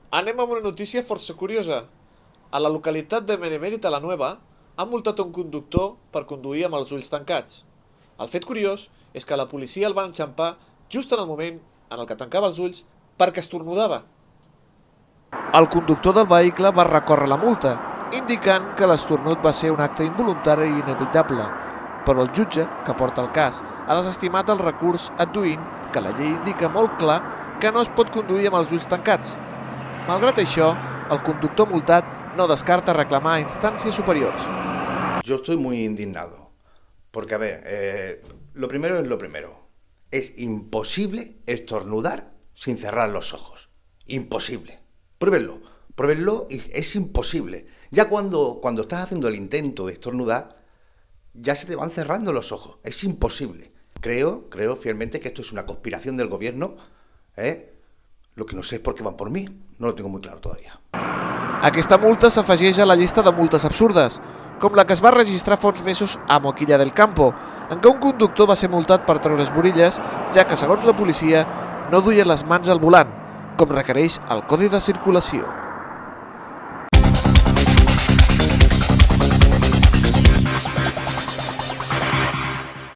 Anem amb una notícia força curiosa. A la localitat de Benemèrit a la Nueva han multat un conductor per conduir amb els ulls tancats. El fet curiós és que la policia el van enxampar just en el moment en el que tancava els ulls perquè estornudava. El conductor del vehicle va recórrer la multa, indicant que l'esternut va ser un acte involuntari i inevitable, però el jutge, que porta el cas, ha desestimat el recurs adduint que la llei indica molt clar que no es pot conduir amb els ulls tancats. Malgrat això, el conductor multat no descarta reclamar a instàncies superiors. Yo estoy muy indignado, porque a ver, lo primero es lo primero. Es imposible estornudar sin cerrar los ojos. Imposible. Pruébenlo y es imposible. Ya cuando estás haciendo el intento de estornudar, ya se te van cerrando los ojos. Es imposible. Creo fielmente que esto es una conspiración del gobierno, ¿eh? Lo que no sé es por qué van por mí. No lo tengo muy claro todavía. Aquesta multa s'afegeix a la llista de multes absurdes, com la que es va registrar fa uns mesos a Moquilla del Campo, en què un conductor va ser multat per treure's borilles, ja que, segons la policia, no duia les mans al volant, com requereix el Codi de Circulació.